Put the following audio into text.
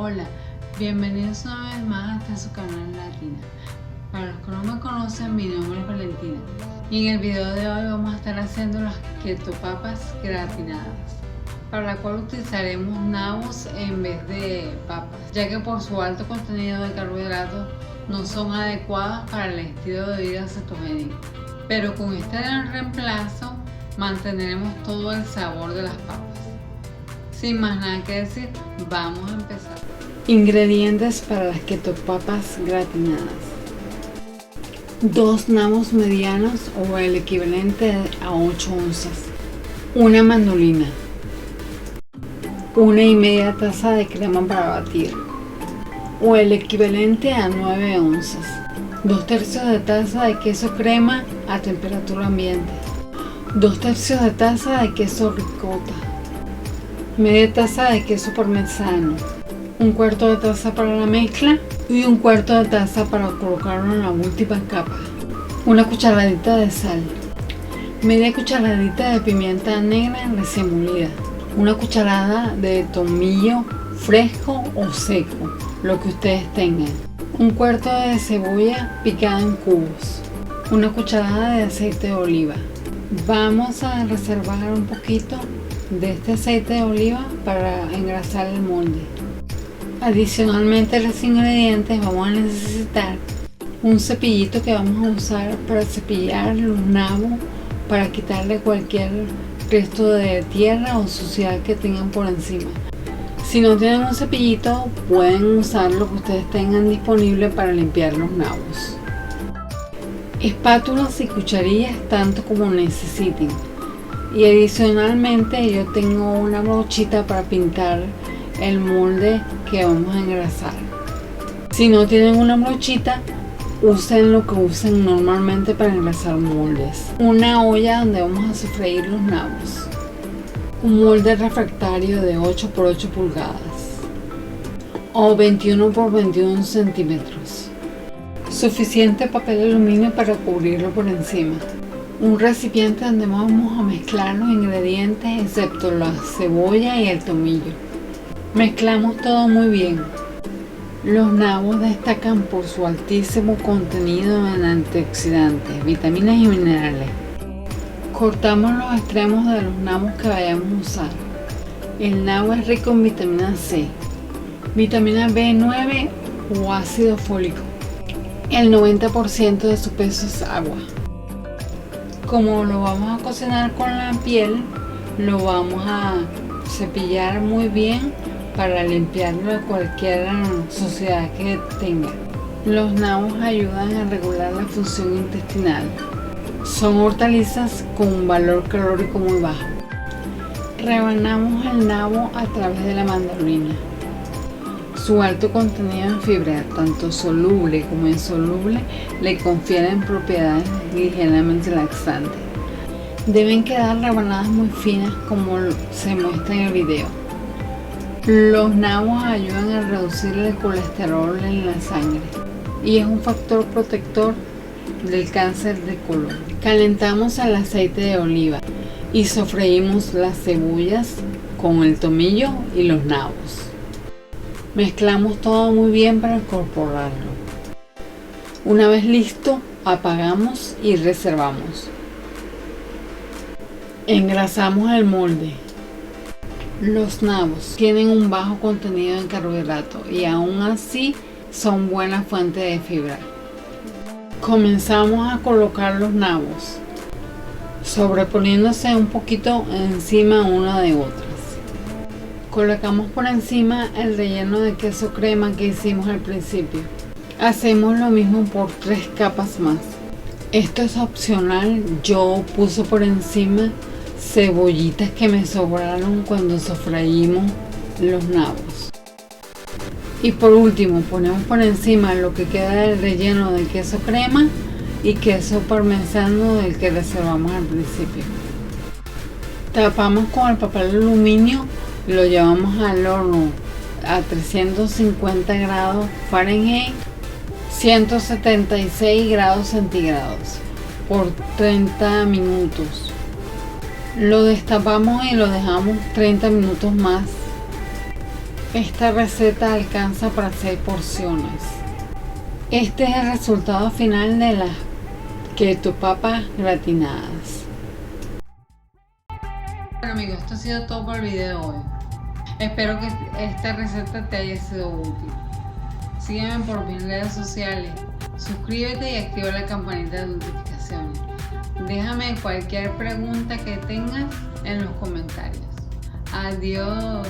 Hola, bienvenidos una vez más a su canal Latina. Para los que no me conocen, mi nombre es Valentina y en el video de hoy vamos a estar haciendo las keto papas gratinadas, para la cual utilizaremos nabos en vez de papas, ya que por su alto contenido de carbohidratos no son adecuadas para el estilo de vida cetogénico. Pero con este reemplazo manteneremos todo el sabor de las papas. Sin más nada que decir, vamos a empezar. Ingredientes para las keto papas gratinadas: 2 nabos medianos o el equivalente a 8 onzas, una mandolina, 1,5 taza de crema para batir o el equivalente a 9 onzas, 2/3 de taza de queso crema a temperatura ambiente, 2/3 de taza de queso ricota, media taza de queso parmesano, 1/4 de taza para la mezcla y 1/4 de taza para colocarlo en la última capa, una cucharadita de sal, media cucharadita de pimienta negra recién molida, una cucharada de tomillo fresco o seco, lo que ustedes tengan, 1/4 de cebolla picada en cubos, una cucharada de aceite de oliva. Vamos a reservar un poquito de este aceite de oliva para engrasar el molde. Adicionalmente a los ingredientes vamos a necesitar un cepillito que vamos a usar para cepillar los nabos, para quitarle cualquier resto de tierra o suciedad que tengan por encima. Si no tienen un cepillito, pueden usar lo que ustedes tengan disponible para limpiar los nabos. Espátulas y cucharillas tanto como necesiten. Y adicionalmente yo tengo una brochita para pintar el molde que vamos a engrasar. Si no tienen una brochita, usen lo que usen normalmente para engrasar moldes. Una olla donde vamos a sofreír los nabos. Un molde refractario de 8 por 8 pulgadas o 21 por 21 centímetros. Suficiente papel aluminio para cubrirlo por encima. Un recipiente donde vamos a mezclar los ingredientes excepto la cebolla y el tomillo. Mezclamos todo muy bien. Los nabos destacan por su altísimo contenido en antioxidantes, vitaminas y minerales. Cortamos los extremos de los nabos que vayamos a usar. El nabo es rico en vitamina C, vitamina B9 o ácido fólico. El 90% de su peso es agua. Como lo vamos a cocinar con la piel, lo vamos a cepillar muy bien para limpiarlo de cualquier suciedad que tenga. Los nabos ayudan a regular la función intestinal. Son hortalizas con un valor calórico muy bajo. Rebanamos el nabo a través de la mandolina. Su alto contenido en fibra, tanto soluble como insoluble, le confieren propiedades ligeramente laxantes. Deben quedar rebanadas muy finas como se muestra en el video. Los nabos ayudan a reducir el colesterol en la sangre y es un factor protector del cáncer de colon. Calentamos el aceite de oliva y sofreímos las cebollas con el tomillo y los nabos. Mezclamos todo muy bien para incorporarlo. Una vez listo, apagamos y reservamos. Engrasamos el molde. Los nabos tienen un bajo contenido en carbohidratos y aún así son buena fuente de fibra. Comenzamos a colocar los nabos, sobreponiéndose un poquito encima una de otras. Colocamos por encima el relleno de queso crema que hicimos al principio. Hacemos lo mismo por 3 capas más. Esto es opcional, yo puse por encima cebollitas que me sobraron cuando sofreímos los nabos. Y por último ponemos por encima lo que queda del relleno de queso crema y queso parmesano del que reservamos al principio. Tapamos con el papel aluminio y lo llevamos al horno a 350 grados Fahrenheit, 176 grados centígrados por 30 minutos. Lo destapamos y lo dejamos 30 minutos más Esta receta alcanza para 6 porciones. Este es el resultado final de las papas gratinadas. Bueno amigos, esto ha sido todo por el video de hoy. Espero que esta receta te haya sido útil. Sígueme por mis redes sociales. Suscríbete y activa la campanita de notificaciones. Déjame cualquier pregunta que tengas en los comentarios. Adiós.